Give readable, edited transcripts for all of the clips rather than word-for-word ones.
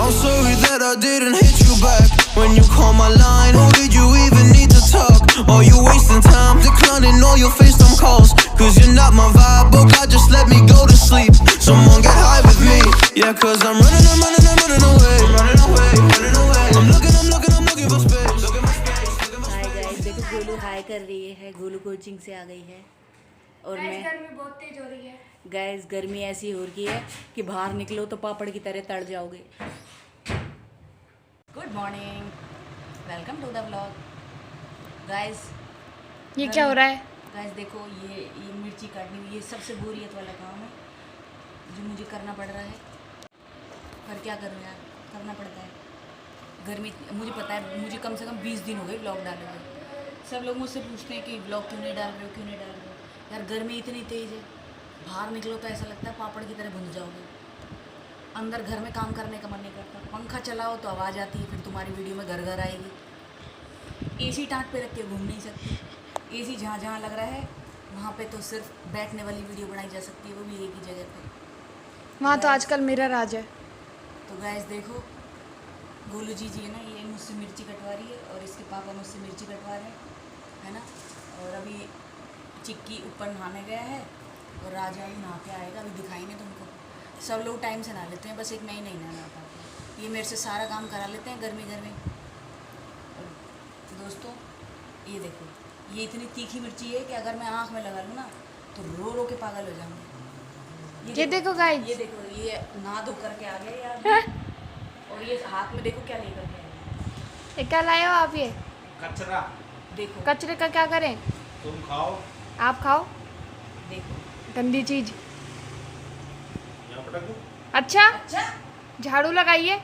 I'm sorry that I didn't hit you back when you call my line. Oh, did you even need to talk? Or you wasting time declining all your FaceTime calls? Cause you're not my vibe, oh God, just let me go to sleep. Someone get high with me. Yeah, cause I'm running away. I'm looking for space. Hi guys, देखो गोलू हाय कर रही है। Golu coaching से आ गई है और मैं गर्मी बहुत तेज हो रही है। गाइस गर्मी ऐसी हो रही है कि बाहर निकलो तो पापड़ की तरह तड़ जाओगे। Good morning, welcome to the vlog. Guys ये क्या हो रहा है? गाइस देखो ये मिर्ची काटनी हुई, ये सबसे बोरियत वाला काम है जो मुझे करना पड़ रहा है, पर क्या करूँ यार, करना पड़ता है। गर्मी मुझे पता है, मुझे कम से कम 20 दिन हो गए ब्लॉग डाले हुए। सब लोग मुझसे पूछते हैं कि ब्लॉग क्यों नहीं डाल रहे हो। यार गर्मी इतनी तेज़ है, बाहर निकलो तो ऐसा लगता है पापड़ की तरह भुन जाओगे। अंदर घर में काम करने का मन नहीं करता, पंखा चलाओ तो आवाज़ आती है, फिर तुम्हारी वीडियो में घर घर आएगी। एसी टाँट पे रख के घूम नहीं सकती। एसी जहाँ जहाँ लग रहा है वहाँ पे तो सिर्फ बैठने वाली वीडियो बनाई जा सकती है, वो भी एक ही जगह पे। वहाँ तो आजकल मिरर आ जाए। तो गैस देखो गोलू जी है ना, ये मुझसे मिर्ची कटवा रही है और इसके पापा मुझसे मिर्ची कटवा रहे हैं, है ना। और अभी चिक्की ऊपर नहाने गया है और राजा ही नहा के आएगा, अभी दिखाएंगे तुमको। सब लोग टाइम से नहा लेते हैं, बस एक मैं ही नहीं नहा पाती। ये मेरे से सारा काम करा लेते हैं गर्मी। तो दोस्तों ये देखो, ये इतनी तीखी मिर्ची है कि अगर मैं आँख में लगा लूँ ना तो रो रो के पागल हो जाऊँगी। ये देखो गाइस, ये देखो, ये नहा धो करके आ गए यार। और ये हाथ में देखो क्या लेकर के आए। ये क्या लाए हो आप? ये कचरा। देखो कचरे का क्या करें? तुम खाओ, आप खाओ, देखो। गंदी चीज। यहाँ पटक दो। अच्छा, अच्छा झाड़ू लगाइए,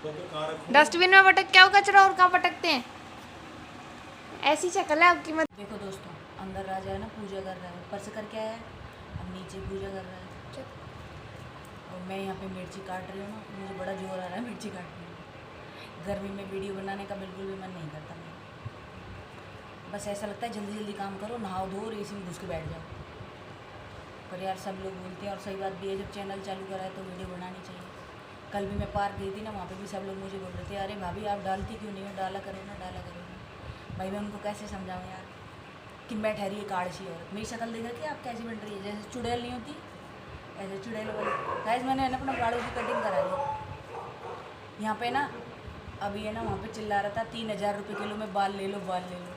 तो फिर कहाँ रखूं? डस्टबिन में पटक के आओ कचरा। और कहाँ पटकते हैं? ऐसी शक्ल है आपकी। मत देखो दोस्तों, अंदर राजा है ना पूजा कर रहा है, ऊपर से करके आया है, अब नीचे पूजा कर रहा है। और मैं यहाँ पे मिर्ची काट रही हूँ ना, मुझे बड़ा जोर आ रहा है मिर्ची काटने में। गर्मी में वीडियो बनाने का बिल्कुल भी मन नहीं करता मेरा। बस ऐसा लगता है जल्दी जल्दी काम करो, नहाओ धो और एसी में घुस के बैठ जाओ। पर यार सब लोग बोलते हैं, और सही बात भी है, जब चैनल चालू करा है तो वीडियो बनानी चाहिए। कल भी मैं पार्क गई थी ना, वहाँ पे भी सब लोग मुझे बोल रहे थे, अरे भाभी आप डालती क्यों नहीं हो, डाला करो ना, डाला करो ना। भाई मैं उनको कैसे समझाऊँ यार कि मैं ठहरी एक आड़सी औरत। मेरी शक्ल देख रखी है आप कैसी बन रही है, जैसे चुड़ैल नहीं होती ऐसे चुड़ैल वाली। गाइस मैंने है ना अपना बालों की कटिंग करा ली यहाँ पे ना। अभी है ना वहाँ पे चिल्ला रहा था 3000 रुपये किलो में बाल ले लो, बाल ले लो।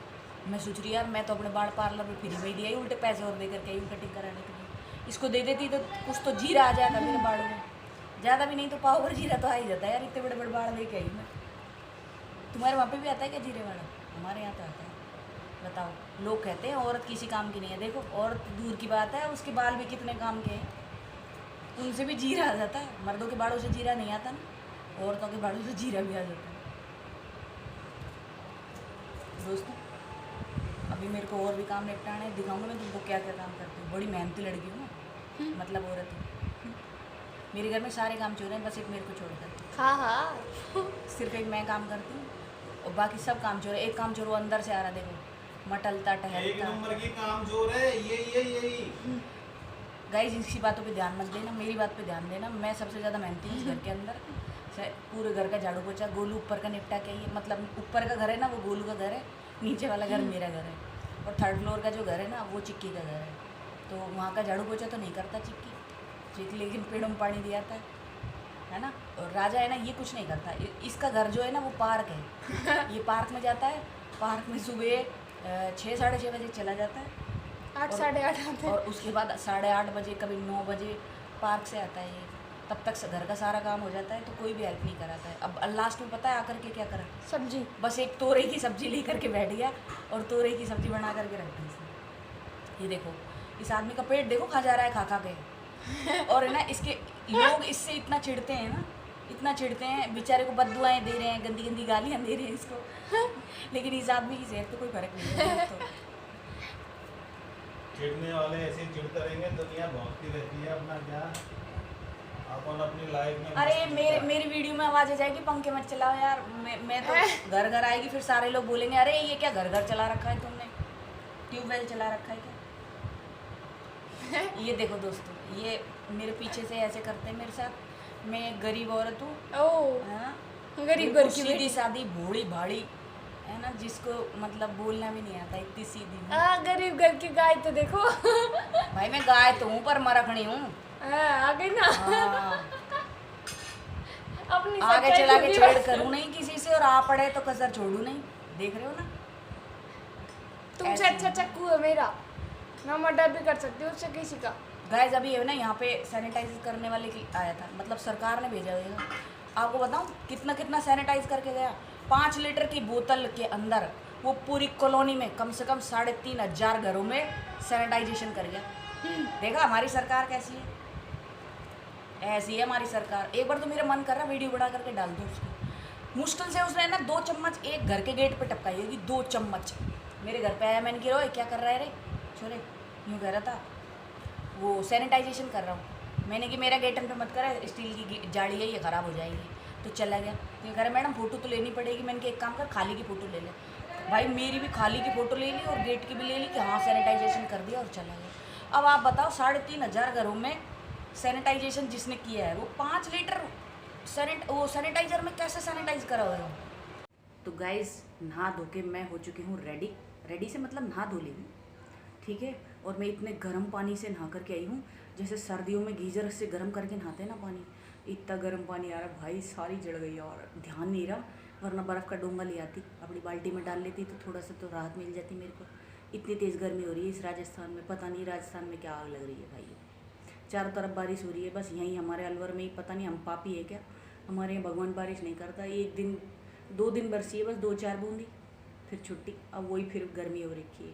मैं सोच रही यार, मैं तो अपने बाल पार्लर में फ्री में ही दिया, उल्टे पैसे और दे करके आई कटिंग कराने के लिए। इसको दे देती तो कुछ तो जीरा आ जाता मेरे बालों में, ज़्यादा भी नहीं तो पाव भर जीरा तो आ ही जाता है यार। इतने बड़े बड़े बाल लेके आई मैं। तुम्हारे वहाँ पे भी आता है क्या जीरे वाला? हमारे यहाँ तो आता है। बताओ, लोग कहते हैं औरत किसी काम की नहीं है। देखो औरत दूर की बात है, उसके बाल भी कितने काम के हैं, उनसे भी जीरा आ जाता है। मर्दों के बालों से जीरा नहीं आता ना, औरतों के बालों से जीरा भी आ जाता है। दोस्तों अभी मेरे को और भी काम निपटाना है, दिखाऊंगा मैं तुमको क्या क्या काम करती हूँ। बड़ी मेहनती लड़की हूँ मैं, मतलब औरत हूँ। मेरे घर में सारे काम चोर हैं, बस एक मेरे को छोड़कर। हाँ हाँ, सिर्फ एक मैं काम करती हूँ और बाकी सब काम चोर है। एक काम चोर वो अंदर से आ रहा, देखो मटलता एक टहलता। नंबर की काम जोर है यही। गाइस इसकी बातों पे ध्यान मत देना, मेरी बात पे ध्यान देना। मैं सबसे ज़्यादा मेहनती हूँ इस घर के अंदर। पूरे घर का झाड़ू पोछा गोलू ऊपर का निपटा के, ये मतलब ऊपर का घर है ना वो गोलू का घर है, नीचे वाला घर मेरा घर है, और थर्ड फ्लोर का जो घर है ना वो चिक्की का घर है। तो वहाँ का झाड़ू पोछा तो नहीं करता चिक्की, लेकिन पेड़ों में पानी दिया था, है ना। और राजा है ना ये कुछ नहीं करता। इसका घर जो है ना वो पार्क है, ये पार्क में जाता है। पार्क में सुबह 6 साढ़े 6 बजे चला जाता है, 8 साढ़े 8 आते हैं। और उसके बाद 8:30 बजे, कभी 9 बजे पार्क से आता है ये। तब तक घर का सारा काम हो जाता है, तो कोई भी हेल्प नहीं कराता है। अब लास्ट में पता है आकर के क्या करा? सब्जी, बस एक तोरई की सब्जी ले करके बैठ गया और तोरई की सब्जी बना करके रख दी इसने। ये देखो इस आदमी का पेट देखो खा जा रहा है खा खा के। और है ना इसके लोग इससे इतना चिढ़ते हैं ना, इतना चिढ़ते हैं, बेचारे को बददुआएं दे रहे हैं, गंदी गंदी गालियाँ दे रहे हैं इसको। लेकिन इस आदमी की सेहत पे कोई फर्क नहीं है। तो चिढ़ने वाले ऐसे ही चिढ़ते रहेंगे, दुनिया भौंकती रहती है। अपना क्या अपन अपनी लाइफ में। अरे मेरी वीडियो में आवाज़ आ जाएगी, पंखे मत चलाओ यार। मैं तो घर घर आएगी, फिर सारे लोग बोलेंगे अरे ये क्या घर घर चला रखा है तुमने, ट्यूबवेल चला रखा है क्या? ये देखो दोस्तों, ये मेरे पीछे से ऐसे करते हैं मेरे साथ। मैं एक गरीब औरत हूँ, ओ है ना, गरीब घर की सीधी बेटी। सादी भोली भाड़ी, है ना, जिसको मतलब बोलना भी नहीं आता, इतनी सीधी हूँ। गरीब घर की गाय तो देखो। भाई मैं गाय तो हूँ पर मरखनी हूँ। आ गई ना। हाँ, अपनी आगे सच्चाई चला खुद के ही छेड़ बस- करूँ नहीं किसी से, और आ पड़े तो कसर छोड़ू नहीं, देख रहे हो ना। तुमसे ऐसी अच्छा चक्कू है मेरा, मैं मर्डर भी कर सकती हूँ उससे किसी का। गाइस अभी है ना यहाँ पे सैनिटाइज करने वाले की आया था, मतलब सरकार ने भेजा हुआ है। आपको बताऊँ कितना कितना सैनिटाइज करके गया। 5 लीटर की बोतल के अंदर वो पूरी कॉलोनी में कम से कम 3,500 घरों में सैनिटाइजेशन कर गया। देखा हमारी सरकार कैसी है, ऐसी है हमारी सरकार। एक बार तो मेरा मन कर रहा वीडियो बना करके डाल दो उसको। मुश्किल से उसने ना 2 चम्मच एक घर के गेट पे टपकाई होगी, 2 चम्मच। मेरे घर पे आया, मैंने कहा रोए क्या कर रहा है रे छोरे, यूँ कह रहा था वो सैनिटाइजेशन कर रहा हूँ। मैंने कि मेरा गेटन पे मत करा, स्टील की जाली है ये ख़राब हो जाएगी। तो चला गया, तो ये कह रहा मैडम फ़ोटो तो लेनी पड़ेगी। मैंने कहा एक काम कर खाली की फ़ोटो ले ले। भाई मेरी भी खाली की फ़ोटो ले ली और गेट की भी ले ली कि हाँ सैनिटाइजेशन कर दिया, और चला गया। अब आप बताओ 3,500 घरों में सैनिटाइजेशन जिसने किया है वो 5 लीटर सैनिटाइजर में कैसे सैनिटाइज करा हुआ है। तो गाइज नहा धो के मैं हो चुकी हूँ रेडी से मतलब नहा धो ली हूँ, ठीक है। और मैं इतने गर्म पानी से नहा करके आई हूँ, जैसे सर्दियों में गीजर से गर्म करके नहाते हैं ना पानी, इतना गर्म पानी आ रहा भाई, सारी जड़ गई और ध्यान नहीं रहा, वरना बर्फ़ का डोंगा ले आती अपनी बाल्टी में डाल लेती तो थोड़ा सा तो राहत मिल जाती मेरे को। इतनी तेज़ गर्मी हो रही है इस राजस्थान में, पता नहीं राजस्थान में क्या आग लग रही है भाई। चारों तरफ बारिश हो रही है, बस यहीं हमारे अलवर में ही पता नहीं हम पापी है क्या, हमारे यहाँ भगवान बारिश नहीं करता। 1 दिन 2 दिन बरसी है बस 2-4 बूंदी, फिर छुट्टी। अब वही फिर गर्मी हो रखी है,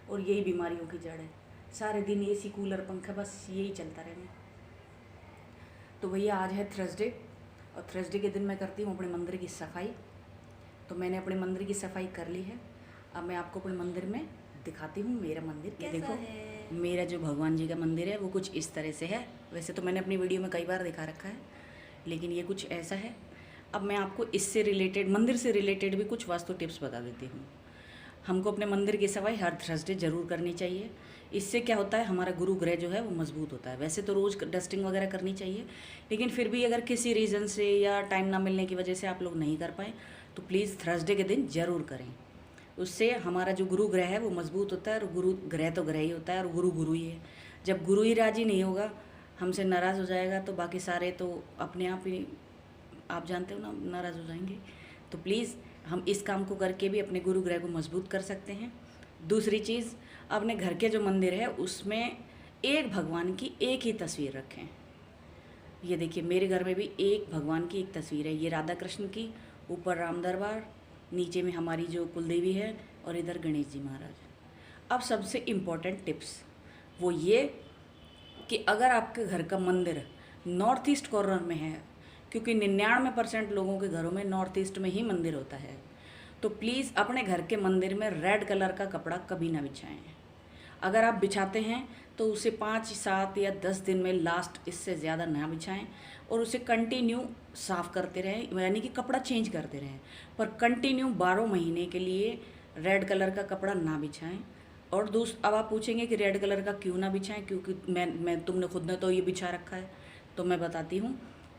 और यही बीमारियों की जड़ है। सारे दिन एसी कूलर पंखा बस यही चलता रहना। तो भैया आज है थर्सडे, और थर्सडे के दिन मैं करती हूँ अपने मंदिर की सफाई। तो मैंने अपने मंदिर की सफाई कर ली है। अब मैं आपको अपने मंदिर में दिखाती हूँ मेरा मंदिर। ये देखो मेरा जो भगवान जी का मंदिर है वो कुछ इस तरह से है। वैसे तो मैंने अपनी वीडियो में कई बार दिखा रखा है, लेकिन ये कुछ ऐसा है। अब मैं आपको इससे रिलेटेड, मंदिर से रिलेटेड भी कुछ वास्तु टिप्स बता देती हूँ। हमको अपने मंदिर की सफाई हर थर्सडे ज़रूर करनी चाहिए। इससे क्या होता है, हमारा गुरु ग्रह जो है वो मजबूत होता है। वैसे तो रोज़ डस्टिंग वगैरह करनी चाहिए, लेकिन फिर भी अगर किसी रीज़न से या टाइम ना मिलने की वजह से आप लोग नहीं कर पाए तो प्लीज़ थर्सडे के दिन ज़रूर करें। उससे हमारा जो गुरु ग्रह है वो मजबूत होता है, और गुरु ग्रह तो ग्रह ही होता है, और गुरु गुरु ही है। जब गुरु ही राजी नहीं होगा, हमसे नाराज़ हो जाएगा, तो बाकी सारे तो अपने आप ही आप जानते हो ना नाराज़ हो जाएंगे। तो प्लीज़ हम इस काम को करके भी अपने गुरु ग्रह को मजबूत कर सकते हैं। दूसरी चीज़, अपने घर के जो मंदिर है उसमें एक भगवान की एक ही तस्वीर रखें। ये देखिए मेरे घर में भी एक भगवान की एक तस्वीर है, ये राधा कृष्ण की, ऊपर राम दरबार, नीचे में हमारी जो कुलदेवी है, और इधर गणेश जी महाराज। अब सबसे इम्पोर्टेंट टिप्स वो ये कि अगर आपके घर का मंदिर नॉर्थ ईस्ट कॉर्नर में है, क्योंकि 99% लोगों के घरों में नॉर्थ ईस्ट में ही मंदिर होता है, तो प्लीज़ अपने घर के मंदिर में रेड कलर का कपड़ा कभी ना बिछाएं। अगर आप बिछाते हैं तो उसे 5, 7 या 10 दिन में लास्ट, इससे ज़्यादा ना बिछाएं, और उसे कंटिन्यू साफ़ करते रहें, यानी कि कपड़ा चेंज करते रहें, पर कंटिन्यू 12 महीने के लिए रेड कलर का कपड़ा ना बिछाएं। और अब आप पूछेंगे कि रेड कलर का क्यों ना बिछाएं, क्योंकि तुमने खुद ने तो ये बिछा रखा है। तो मैं बताती हूँ,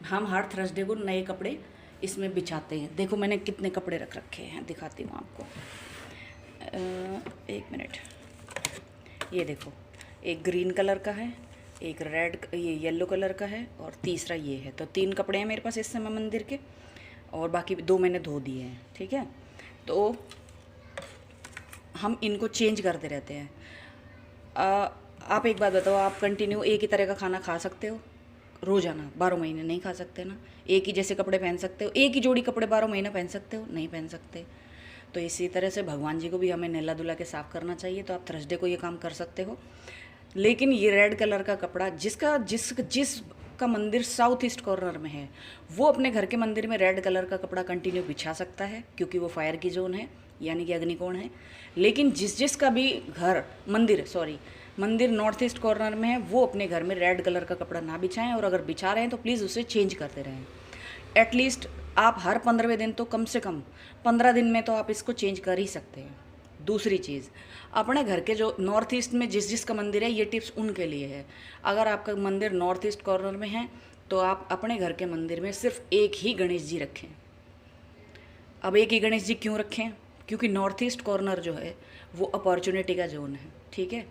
हम हर थर्सडे को नए कपड़े इसमें बिछाते हैं। देखो मैंने कितने कपड़े रख रखे हैं, दिखाती हूँ आपको। 1 मिनट। ये देखो, एक ग्रीन कलर का है, एक रेड, ये येलो कलर का है, और तीसरा ये है। तो 3 कपड़े हैं मेरे पास इस समय मंदिर के, और बाकी 2 मैंने धो दिए हैं, ठीक है। तो हम इनको चेंज करते रहते हैं। आप एक बात बताओ, आप कंटिन्यू एक ही तरह का खाना खा सकते हो रोज़ाना? 12 महीने नहीं खा सकते ना। एक ही जैसे कपड़े पहन सकते हो, एक ही जोड़ी कपड़े 12 महीने पहन सकते हो? नहीं पहन सकते। तो इसी तरह से भगवान जी को भी हमें नहला धुला के साफ़ करना चाहिए। तो आप थर्सडे को ये काम कर सकते हो। लेकिन ये रेड कलर का कपड़ा जिसका मंदिर साउथ ईस्ट कॉर्नर में है, वो अपने घर के मंदिर में रेड कलर का कपड़ा कंटिन्यू बिछा सकता है, क्योंकि वो फायर की जोन है, यानी कि अग्निकोण है। लेकिन जिसका भी घर मंदिर नॉर्थ ईस्ट कॉर्नर में है, वो अपने घर में रेड कलर का कपड़ा ना बिछाएं, और अगर बिछा रहे हैं तो प्लीज़ उसे चेंज करते रहें। एटलीस्ट आप हर 15वें दिन तो कम से कम 15 दिन में तो आप इसको चेंज कर ही सकते हैं। दूसरी चीज़, अपने घर के जो नॉर्थ ईस्ट में जिसका मंदिर है, ये टिप्स उनके लिए है। अगर आपका मंदिर नॉर्थ ईस्ट कॉर्नर में है तो आप अपने घर के मंदिर में सिर्फ एक ही गणेश जी रखें। अब एक ही गणेश जी क्यों रखें? क्योंकि नॉर्थ ईस्ट कॉर्नर जो है वो अपॉर्चुनिटी का जोन है, ठीक है।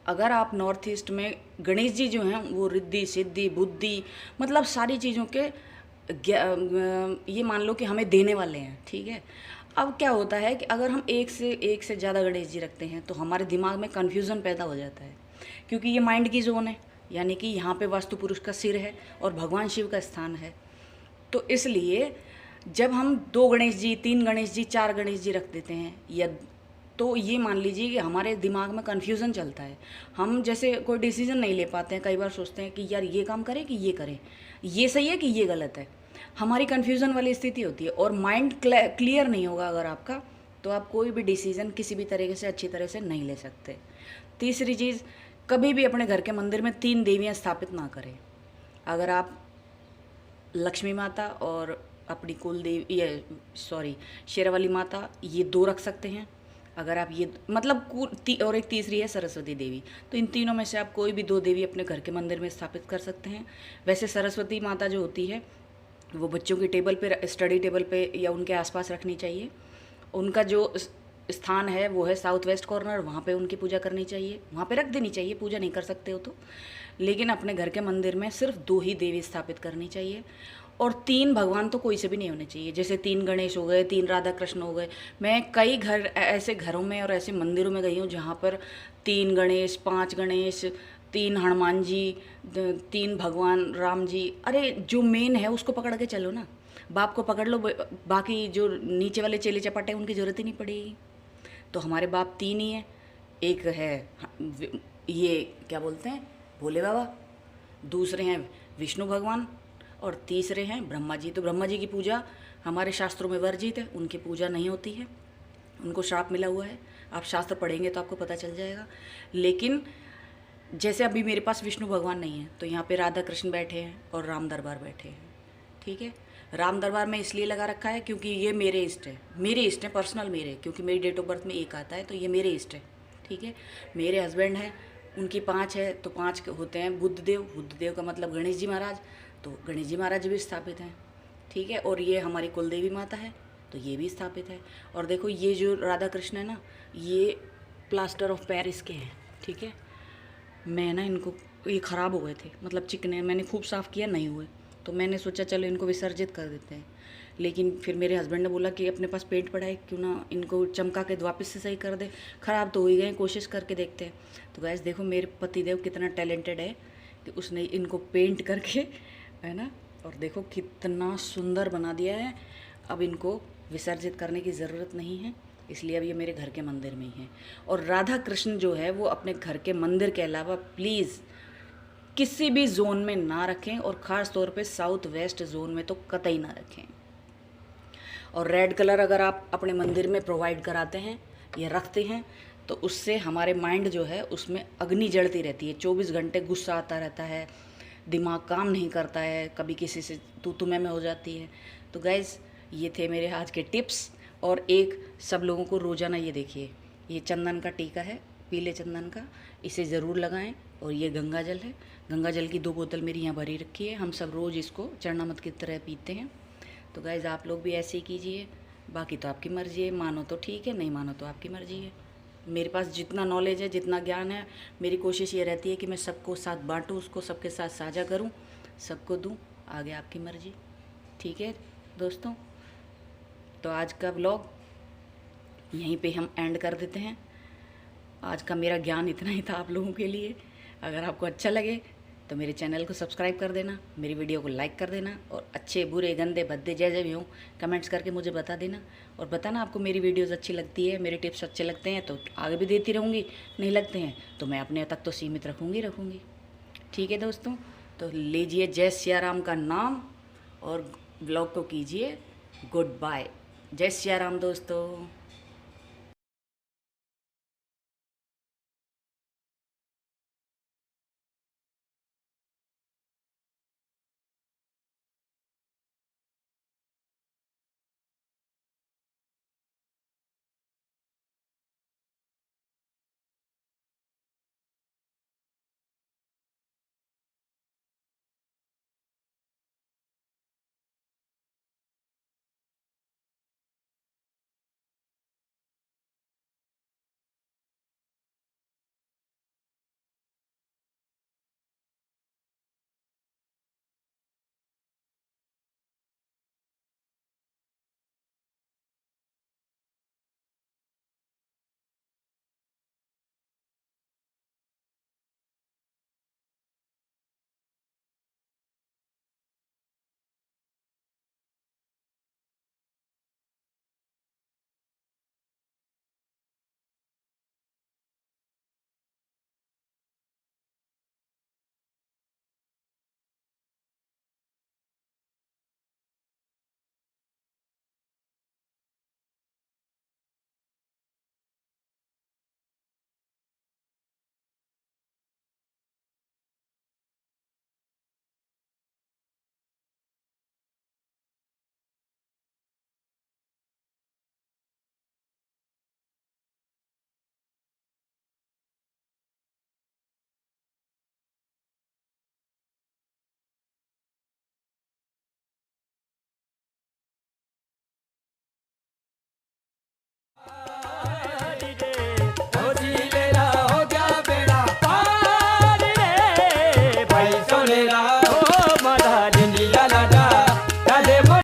अगर आप नॉर्थ ईस्ट में गणेश जी जो हैं वो रिद्धि सिद्धि बुद्धि मतलब सारी चीज़ों के ये मान लो कि हमें देने वाले हैं, ठीक है। अब क्या होता है कि अगर हम एक से ज़्यादा गणेश जी रखते हैं तो हमारे दिमाग में कन्फ्यूज़न पैदा हो जाता है, क्योंकि ये माइंड की जोन है, यानी कि यहाँ पे वास्तु पुरुष का सिर है और भगवान शिव का स्थान है। तो इसलिए जब हम 2 गणेश जी 3 गणेश जी 4 गणेश जी रख देते हैं या तो ये मान लीजिए कि हमारे दिमाग में कन्फ्यूज़न चलता है। हम जैसे कोई डिसीज़न नहीं ले पाते हैं, कई बार सोचते हैं कि यार ये काम करें कि ये करें, ये सही है कि ये गलत है। हमारी कन्फ्यूज़न वाली स्थिति होती है और माइंड क्लियर नहीं होगा अगर आपका, तो आप कोई भी डिसीज़न किसी भी तरीके से अच्छी तरह से नहीं ले सकते। तीसरी चीज़, कभी भी अपने घर के मंदिर में 3 देवियाँ स्थापित ना करें। अगर आप लक्ष्मी माता और अपनी कुल देवी शेरावाली माता ये 2 रख सकते हैं। अगर आप ये मतलब और एक तीसरी है सरस्वती देवी, तो इन तीनों में से आप कोई भी 2 देवी अपने घर के मंदिर में स्थापित कर सकते हैं। वैसे सरस्वती माता जो होती है वो बच्चों की टेबल पे, स्टडी टेबल पे या उनके आसपास रखनी चाहिए। उनका जो स्थान है वो है साउथ वेस्ट कॉर्नर, वहाँ पे उनकी पूजा करनी चाहिए, वहाँ पे रख देनी चाहिए, पूजा नहीं कर सकते हो तो। लेकिन अपने घर के मंदिर में सिर्फ 2 ही देवी स्थापित करनी चाहिए और 3 भगवान तो कोई से भी नहीं होने चाहिए। जैसे 3 गणेश हो गए, 3 राधा कृष्ण हो गए। मैं कई ऐसे घरों में और ऐसे मंदिरों में गई हूँ जहाँ पर 3 गणेश, 5 गणेश, 3 हनुमान जी, 3 भगवान राम जी। अरे जो मेन है उसको पकड़ के चलो ना, बाप को पकड़ लो, बाकी जो नीचे वाले चेले चपाटे उनकी ज़रूरत ही नहीं पड़ेगी। तो हमारे बाप 3 ही हैं, एक है ये क्या बोलते हैं भोले बाबा, दूसरे हैं विष्णु भगवान और तीसरे हैं ब्रह्मा जी। तो ब्रह्मा जी की पूजा हमारे शास्त्रों में वर्जित है, उनकी पूजा नहीं होती है, उनको श्राप मिला हुआ है। आप शास्त्र पढ़ेंगे तो आपको पता चल जाएगा। लेकिन जैसे अभी मेरे पास विष्णु भगवान नहीं है तो यहाँ पे राधा कृष्ण बैठे हैं और राम दरबार बैठे हैं, ठीक है। राम दरबार में इसलिए लगा रखा है क्योंकि ये मेरे इष्ट है, पर्सनल मेरे, क्योंकि मेरी डेट ऑफ बर्थ में 1 आता है तो ये मेरे इष्ट है, ठीक है। मेरे हस्बैंड हैं, उनकी 5 है तो 5 होते हैं बुद्धदेव का मतलब गणेश जी महाराज, तो गणेश जी महाराज भी स्थापित हैं, ठीक है। और ये हमारी कुल देवी माता है तो ये भी स्थापित है। और देखो ये जो राधा कृष्ण है ना, ये प्लास्टर ऑफ पेरिस के हैं, ठीक है। मैं ना इनको, ये ख़राब हो गए थे, मतलब चिकने, मैंने खूब साफ़ किया, नहीं हुए, तो मैंने सोचा चलो इनको विसर्जित कर देते हैं। लेकिन फिर मेरे हस्बैंड ने बोला कि अपने पास पेंट पड़ा है, क्यों ना इनको चमका के वापस से सही कर दे, ख़राब तो हो ही गए, कोशिश करके देखते हैं। तो गाइस देखो मेरे पतिदेव कितना टैलेंटेड है कि उसने इनको पेंट करके, है ना, और देखो कितना सुंदर बना दिया है। अब इनको विसर्जित करने की ज़रूरत नहीं है, इसलिए अब ये मेरे घर के मंदिर में ही है। और राधा कृष्ण जो है वो अपने घर के मंदिर के अलावा प्लीज़ किसी भी जोन में ना रखें, और ख़ास तौर पे साउथ वेस्ट जोन में तो कतई ना रखें। और रेड कलर अगर आप अपने मंदिर में प्रोवाइड कराते हैं या रखते हैं तो उससे हमारे माइंड जो है उसमें अग्नि जलती रहती है, 24 घंटे गुस्सा आता रहता है, दिमाग काम नहीं करता है, कभी किसी से तू मैं हो जाती है। तो गाइज़ ये थे मेरे आज के टिप्स। और एक सब लोगों को रोज़ाना ये देखिए, ये चंदन का टीका है, पीले चंदन का, इसे ज़रूर लगाएं। और ये गंगा जल है, गंगा जल की 2 बोतल मेरी यहाँ भरी रखी है, हम सब रोज़ इसको चरणामृत की तरह पीते हैं। तो गाइज़ आप लोग भी ऐसे ही कीजिए, बाकी तो आपकी मर्ज़ी है, मानो तो ठीक है, नहीं मानो तो आपकी मर्ज़ी है। मेरे पास जितना नॉलेज है, जितना ज्ञान है, मेरी कोशिश ये रहती है कि मैं सबको साथ बांटूँ, उसको सबके साथ साझा करूँ, सबको दूँ, आगे आपकी मर्ज़ी, ठीक है दोस्तों। तो आज का व्लॉग यहीं पे हम एंड कर देते हैं। आज का मेरा ज्ञान इतना ही था आप लोगों के लिए। अगर आपको अच्छा लगे तो मेरे चैनल को सब्सक्राइब कर देना, मेरी वीडियो को लाइक कर देना, और अच्छे बुरे गंदे भद्दे जैसे भी हों कमेंट्स करके मुझे बता देना। और बताना आपको मेरी वीडियोस अच्छी लगती है, मेरे टिप्स अच्छे लगते हैं तो आगे भी देती रहूँगी, नहीं लगते हैं तो मैं अपने तक तो सीमित रखूँगी। ठीक है दोस्तों, तो लीजिए जय सिया राम का नाम और व्लॉग को कीजिए गुड बाय। जय सिया राम दोस्तों।